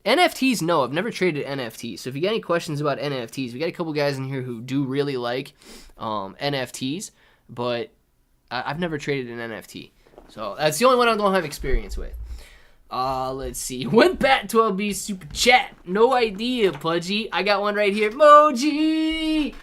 NFTs, no, I've never traded NFTs. So if you got any questions about NFTs, we got a couple guys in here who do really like NFTs, but I've never traded an NFT. So that's the only one I don't have experience with. Let's see. Went back to LB Super Chat. No idea, Pudgy. I got one right here. Moji!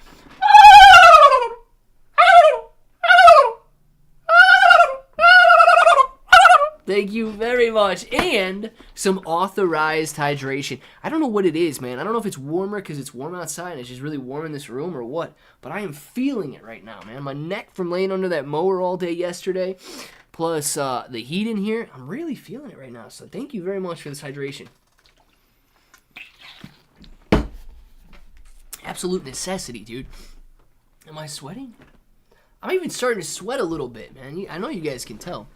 Thank you very much. And some authorized hydration. I don't know what it is, man. I don't know if it's warmer because it's warm outside and it's just really warm in this room or what. But I am feeling it right now, man. My neck from laying under that mower all day yesterday, plus the heat in here. I'm really feeling it right now. So thank you very much for this hydration. Absolute necessity, dude. Am I sweating? I'm even starting to sweat a little bit, man. I know you guys can tell.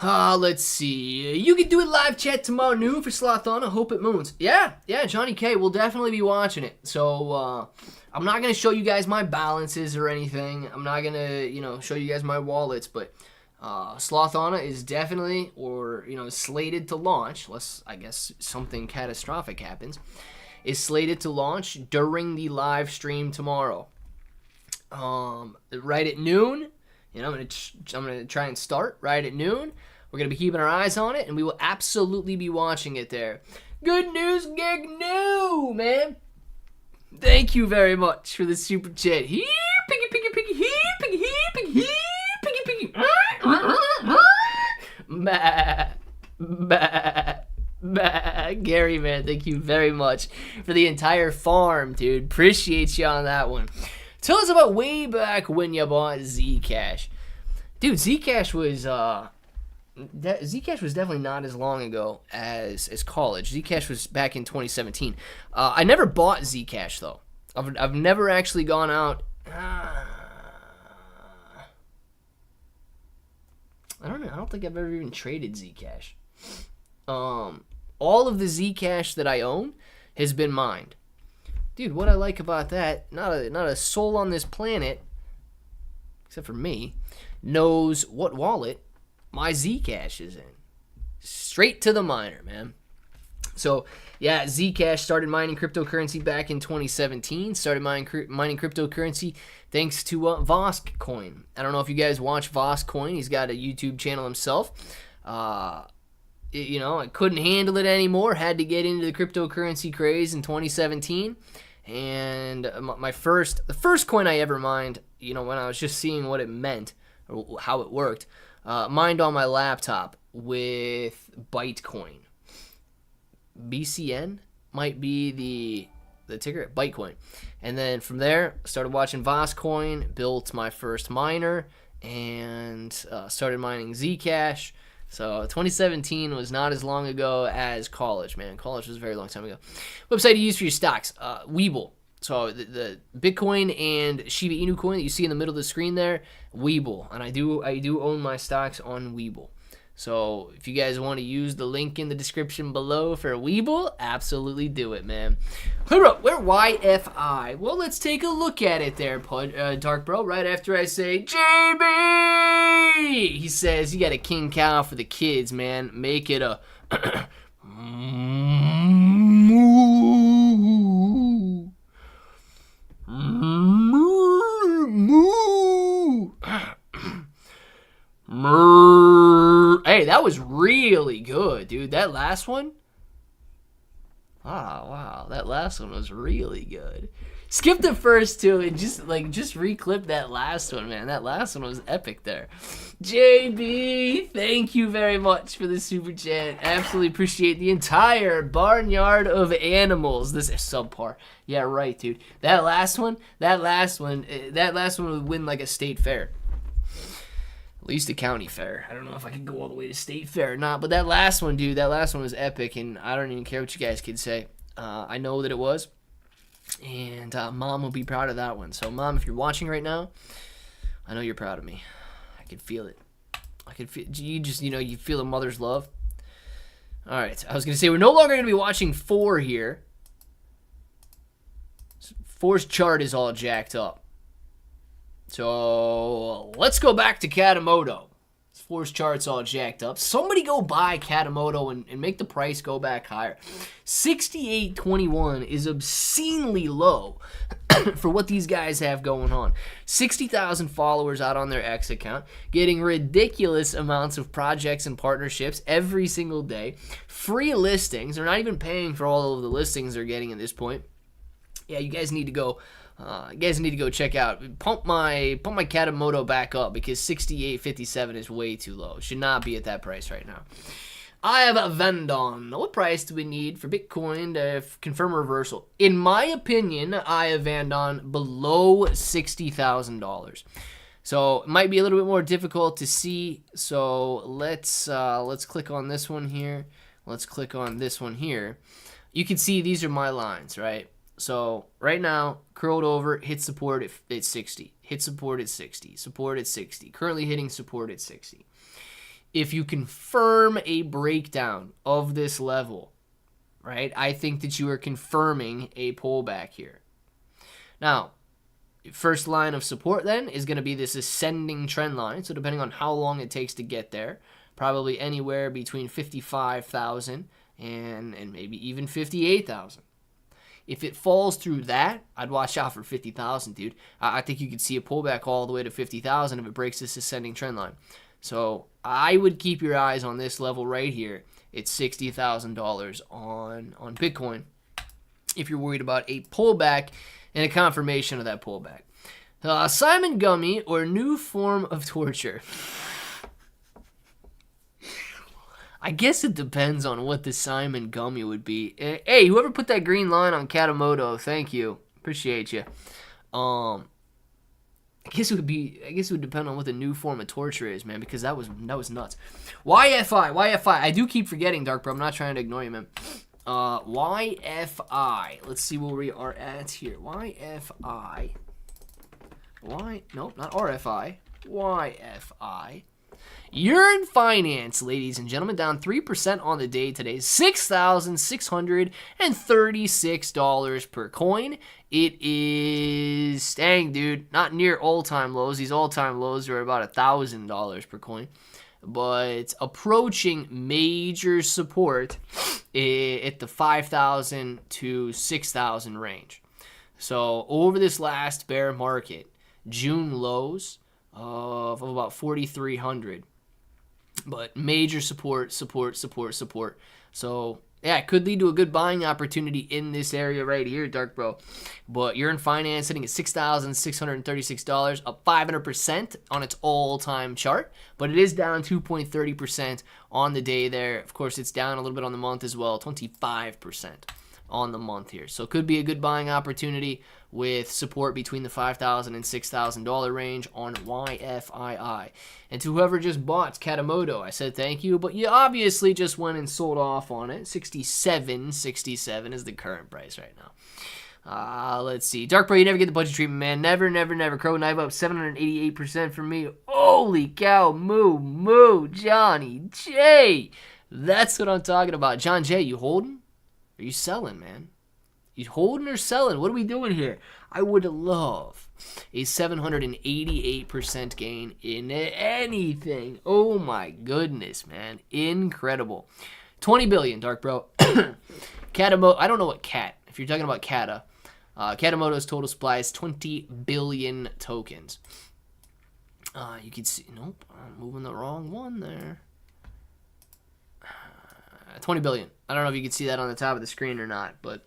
Let's see. You can do it live chat tomorrow noon for Sloth on. I hope it moons. Yeah, Johnny K. We'll definitely be watching it. So, I'm not going to show you guys my balances or anything. I'm not going to, show you guys my wallets. But Slothana is definitely, slated to launch, unless, I guess, something catastrophic happens, is slated to launch during the live stream tomorrow. Right at noon. I'm gonna try and start right at noon. We're gonna be keeping our eyes on it, and we will absolutely be watching it there. Good news, Gig New, man. Thank you very much for the super chat. Here, piggy, piggy, piggy, here, piggy, here, piggy, here, piggy, piggy. Gary, man, thank you very much for the entire farm, dude. Appreciate you on that one. Tell us about way back when you bought Zcash. Dude, Zcash was definitely not as long ago as college. Zcash was back in 2017. I never bought Zcash though. I've never actually gone out. I don't know. I don't think I've ever even traded Zcash. All of the Zcash that I own has been mined. Dude, what I like about that, not a soul on this planet, except for me, knows what wallet my Zcash is in. Straight to the miner, man. So, yeah, Zcash started mining cryptocurrency back in 2017. Started mining cryptocurrency thanks to Vosk Coin. I don't know if you guys watch Vosk Coin. He's got a YouTube channel himself. You know, I couldn't handle it anymore. Had to get into the cryptocurrency craze in 2017. And the first coin I ever mined, you know, when I was just seeing what it meant or how it worked, mined on my laptop with Bytecoin. BCN might be the ticker, Bytecoin. And then from there, started watching Vosk Coin, built my first miner, and started mining Zcash. So 2017 was not as long ago as college, man. College was a very long time ago. Website you use for your stocks, Webull. So the Bitcoin and Shiba Inu coin that you see in the middle of the screen there, Webull. And I do own my stocks on Webull. So if you guys want to use the link in the description below for Webull, absolutely do it, man. Where YFI? Well, let's take a look at it there, Dark Bro. Right after I say, JB! He says, you got a king cow for the kids, man. Make it a... moo. Moo. Hey, that was really good, dude. That last one? Oh, wow. That last one was really good. Skip the first two and just reclip that last one, man. That last one was epic there. JB, thank you very much for the super chat. Absolutely appreciate the entire barnyard of animals. This is subpar. Yeah, right, dude. That last one would win like a state fair. At least a county fair. I don't know if I could go all the way to state fair or not, but that last one, dude, that last one was epic, and I don't even care what you guys could say. I know that it was, and Mom will be proud of that one. So, Mom, if you're watching right now, I know you're proud of me. I can feel it. I can feel you. Just you feel a mother's love. All right, I was gonna say we're no longer gonna be watching 4 here. 4's chart is all jacked up. So let's go back to Katamoto. 4's chart's all jacked up. Somebody go buy Katamoto and make the price go back higher. 68.21 is obscenely low for what these guys have going on. 60,000 followers out on their X account, getting ridiculous amounts of projects and partnerships every single day. Free listings. They're not even paying for all of the listings they're getting at this point. Yeah, you guys need to go. Check out. Pump my Katamoto back up because 68.57 is way too low. It should not be at that price right now. I have a Vendon. What price do we need for Bitcoin to confirm a reversal? In my opinion, I have Vendon below $60,000. So it might be a little bit more difficult to see. So let's click on this one here. Let's click on this one here. You can see these are my lines, right? So right now, curled over, hit support at 60. Hit support at 60. Support at 60. Currently hitting support at 60. If you confirm a breakdown of this level, right, I think that you are confirming a pullback here. Now, first line of support then is going to be this ascending trend line. So depending on how long it takes to get there, probably anywhere between 55,000 and maybe even 58,000. If it falls through that, I'd watch out for 50,000, dude. I think you could see a pullback all the way to 50,000 if it breaks this ascending trend line. So I would keep your eyes on this level right here. It's $60,000 on Bitcoin if you're worried about a pullback and a confirmation of that pullback. Simon Gummy or new form of torture. I guess it depends on what the Simon Gummy would be. Hey, whoever put that green line on Katamoto, thank you. Appreciate you. I guess it would depend on what the new form of torture is, man, because that was nuts. YFI. I do keep forgetting, Dark Bro. I'm not trying to ignore you, man. YFI. Let's see where we are at here. YFI. Nope, not RFI. YFI. Yearn Finance, ladies and gentlemen, down 3% on the day today, $6,636 per coin. It is, dang, dude, not near all-time lows. These all-time lows are about $1,000 per coin, but approaching major support at the 5,000 to 6,000 range. So over this last bear market, June lows of about 4,300. But major support. So, yeah, it could lead to a good buying opportunity in this area right here, Dark Bro. But you're in finance sitting at $6,636, up 500% on its all-time chart. But it is down 2.30% on the day there. Of course, it's down a little bit on the month as well, 25% on the month here. So it could be a good buying opportunity with support between the $5,000 and $6,000 range on YFII. And to whoever just bought Katamoto, I said thank you, but you obviously just went and sold off on it. 67 is the current price right now. Let's see. Dark Bro, you never get the budget treatment, man. Never. Crow Knife up 788% for me. Holy cow, moo, Johnny J. That's what I'm talking about. John J, you holding? Are you selling, man? You holding or selling? What are we doing here? I would love a 788% gain in anything. Oh my goodness, man. Incredible. 20 billion, Dark Bro. Katamoto, I don't know what cat. If you're talking about Kata, Katamoto's total supply is 20 billion tokens. You can see, nope, I'm moving the wrong one there. 20 billion. I don't know if you can see that on the top of the screen or not, but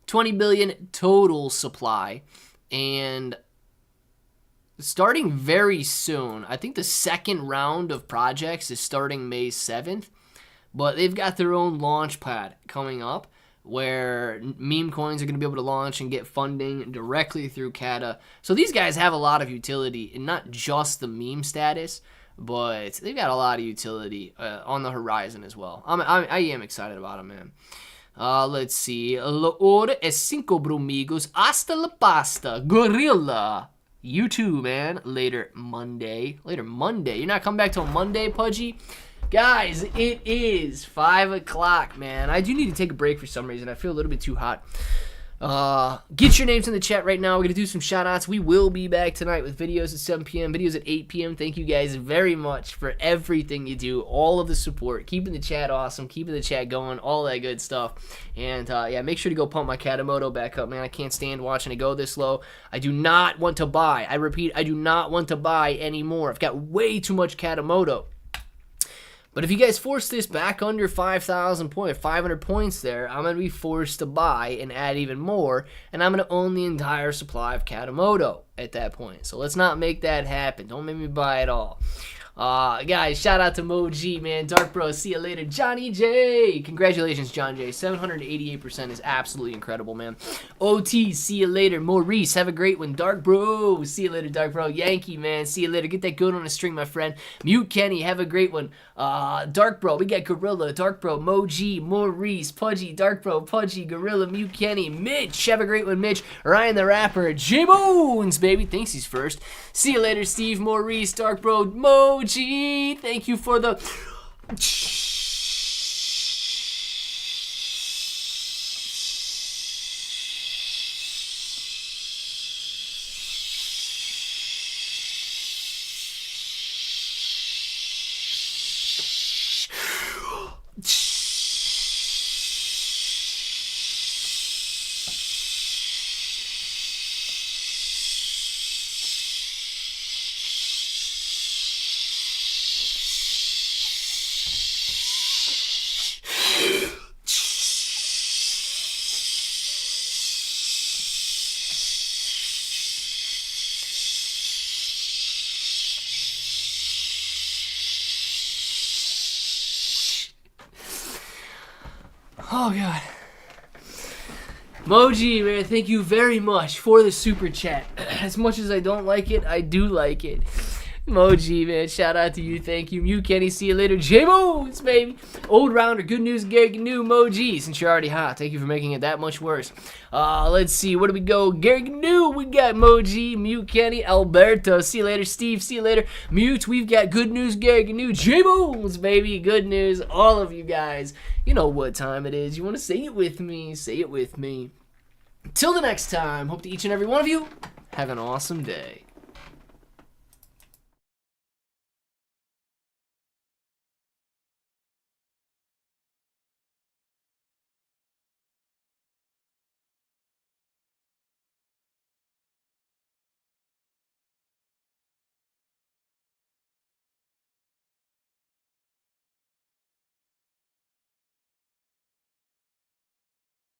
20 billion total supply, and starting very soon. I think the second round of projects is starting May 7th, but they've got their own launch pad coming up where meme coins are going to be able to launch and get funding directly through Kata. So these guys have a lot of utility, and not just the meme status, but they've got a lot of utility on the horizon as well. I am excited about them, man. Let's see. La ora es cinco brumigos. Hasta la pasta. Gorilla. You too, man. Later Monday. You're not coming back till Monday, Pudgy? Guys, it is 5 o'clock, man. I do need to take a break for some reason. I feel a little bit too hot. Get your names in the chat right now. We're going to do some shout-outs. We will be back tonight with videos at 7 p.m., videos at 8 p.m. Thank you guys very much for everything you do, all of the support, keeping the chat awesome, keeping the chat going, all that good stuff. And, yeah, make sure to go pump my Katamoto back up, man. I can't stand watching it go this low. I do not want to buy. I repeat, I do not want to buy anymore. I've got way too much Katamoto. But if you guys force this back under 5,000 points, 500 points there, I'm going to be forced to buy and add even more, and I'm going to own the entire supply of Katamoto at that point. So let's not make that happen. Don't make me buy it all. Guys, shout out to Moji, man. Dark Bro, see you later. Johnny J. Congratulations, John J. 788% is absolutely incredible, man. OT, see you later. Maurice, have a great one. Dark Bro, see you later, Dark Bro. Yankee, man, see you later. Get that good on a string, my friend. Mute Kenny, have a great one. Dark Bro, we got Gorilla, Dark Bro, Moji, Maurice, Pudgy, Dark Bro, Pudgy, Gorilla, Mute Kenny, Mitch, have a great one, Mitch. Ryan the Rapper, J-Bones, baby, thinks he's first. See you later, Steve, Maurice, Dark Bro, Moji. Thank you for the... Oh, God. Moji, man, thank you very much for the super chat. As much as I don't like it, I do like it. Moji, man, shout out to you. Thank you. Mew Kenny, see you later. J-Mo's, baby. Old rounder, good news, Gary Gnu, Moji. Since you're already hot, thank you for making it that much worse. Let's see, where do we go? Gary Gnu, we got Moji, Mew Kenny, Alberto. See you later, Steve. See you later. Mute, we've got good news, Gary Gnu, J-Mo's, baby. Good news, all of you guys. You know what time it is. You want to say it with me? Say it with me. Till the next time, hope to each and every one of you have an awesome day.